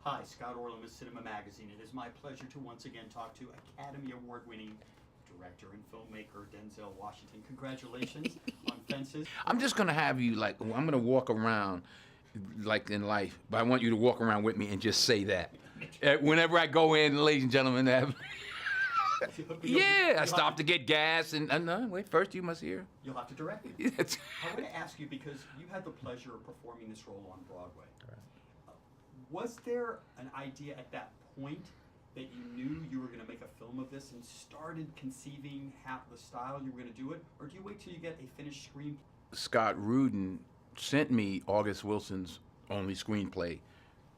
Hi, Scott Orlin with CINEMA-Magazine. It is my pleasure to once again talk to Academy Award-winning director and filmmaker Denzel Washington. Congratulations on Fences. I'm just going to have you, like, I'm going to walk around like in life, but I want you to walk around with me and just say that. Whenever I go in, ladies and gentlemen, yeah, I stop to get gas and no, wait, first you must hear. You'll have to direct me. I want to ask you, because you had the pleasure of performing this role on Broadway. Right. Was there an idea at that point that you knew you were going to make a film of this and started conceiving the style you were going to do it? Or do you wait till you get a finished screenplay? Scott Rudin sent me August Wilson's only screenplay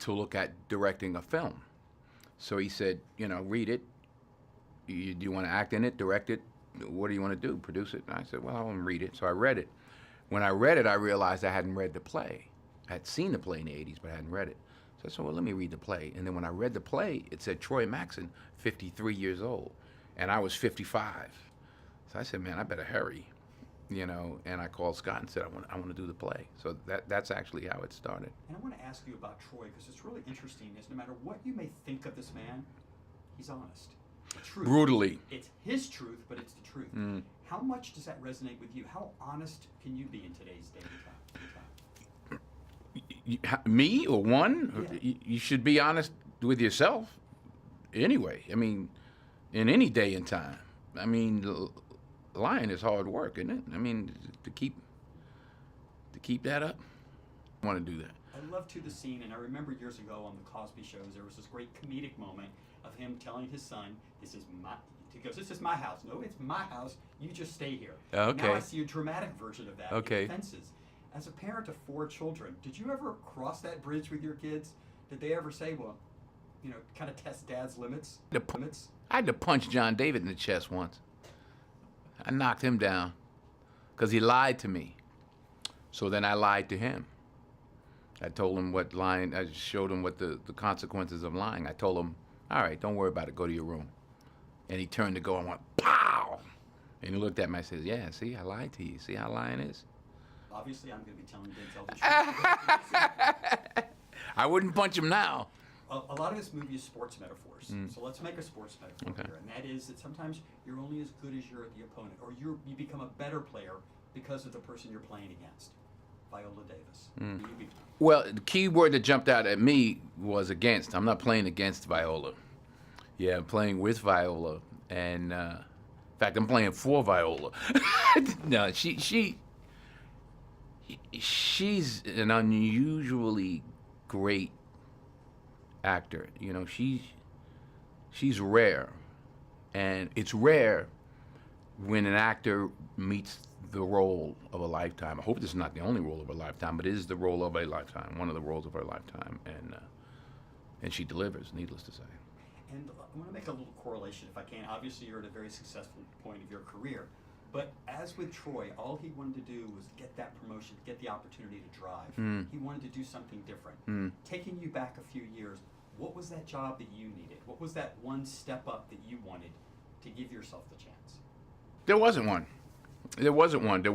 to look at directing a film. So he said, you know, read it. Do you want to act in it, direct it? What do you want to do, produce it? And I said, well, I want to read it. So I read it. When I read it, I realized I hadn't read the play. I had seen the play in the 80s, but I hadn't read it. So I said, well, let me read the play. And then when I read the play, it said Troy Maxson, 53 years old. And I was 55. So I said, man, I better hurry. You know, and I called Scott and said, I want to do the play. So that's actually how it started. And I want to ask you about Troy, because it's really interesting, is no matter what you may think of this man, he's honest. The truth. Brutally. It's his truth, but it's the truth. Mm. How much does that resonate with you? How honest can you be in today's day and time? Me or one? Yeah. You should be honest with yourself anyway. I mean, in any day and time. I mean, lying is hard work, isn't it? I mean, to keep that up, I want to do that. I love To the Scene, and I remember years ago on the Cosby shows, there was this great comedic moment of him telling his son, he goes, this is my house. No, it's my house. You just stay here. Okay. Now I see a dramatic version of that Okay. in Fences. As a parent of 4 children, did you ever cross that bridge with your kids? Did they ever say, well, you know, kind of test dad's limits? I had to punch John David in the chest once. I knocked him down because he lied to me. So then I lied to him. I told him what lying, I showed him what the consequences of lying. I told him, all right, don't worry about it, go to your room. And he turned to go and went, pow! And he looked at me and says, yeah, see, I lied to you. See how lying is? Obviously, I'm going to be telling Denzel the truth. I wouldn't punch him now. A lot of this movie is sports metaphors. So let's make a sports metaphor here. And that is that sometimes you're only as good as the opponent, or you become a better player because of the person you're playing against. Viola Davis. Well, the key word that jumped out at me was against. I'm not playing against Viola. Yeah, I'm playing with Viola. And in fact, I'm playing for Viola. No, she's an unusually great actor. You know, she's rare, and it's rare when an actor meets the role of a lifetime. I hope this is not the only role of a lifetime, but it is the role of a lifetime, one of the roles of her lifetime, and she delivers, needless to say. And I want to make a little correlation, if I can. Obviously, you're at a very successful point of your career, but as with Troy, all he wanted to do was get that promotion, get the opportunity to drive. He wanted to do something different. Taking you back a few years, what was that job that you needed? What was that one step up that you wanted to give yourself the chance? There wasn't one. There wasn't one. There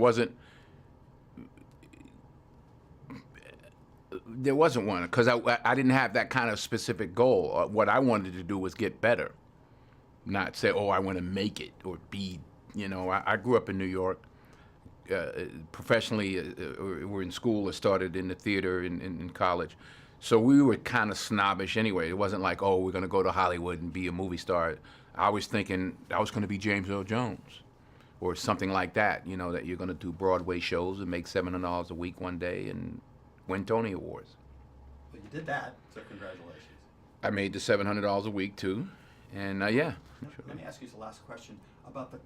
wasn't one because I didn't have that kind of specific goal. What I wanted to do was get better, not say, oh, I want to make it or be, you know. I grew up in New York. Professionally, we're in school or started in the theater in college. So we were kind of snobbish anyway. It wasn't like, oh, we're going to go to Hollywood and be a movie star. I was thinking I was going to be James Earl Jones or something like that, you know, that you're going to do Broadway shows and make $700 a week one day and win Tony Awards. Well, you did that, so congratulations. I made the $700 a week, too, and yeah. Let me ask you the last question about the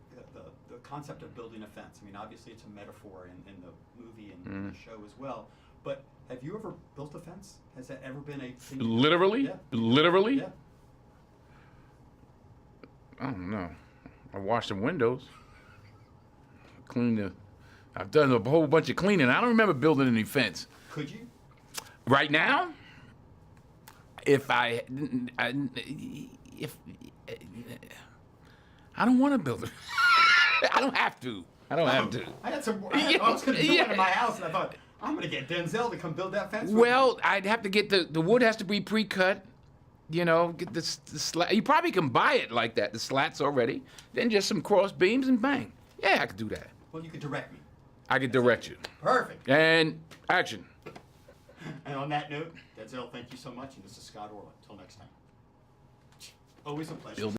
concept of building a fence. I mean, obviously it's a metaphor in the movie and the show as well, but have you ever built a fence? Has that ever been a thing? Literally? Yeah. Literally? Yeah. I don't know. I washed the windows. I've done a whole bunch of cleaning. I don't remember building any fence. Could you? Right now? If I don't want to build it. I don't have to. I had some. I was going to do one in my house, and I thought, I'm going to get Denzel to come build that fence. Well, I'd have to get the wood has to be pre-cut. you know, get the slat. You probably can buy it like that, the slats already. Then just some cross beams and bang. Yeah, I could do that. Well, you could direct me. I could direct you. Perfect. And action. And on that note, Denzel, thank you so much. And this is Scott Orlin. Until next time. Always a pleasure.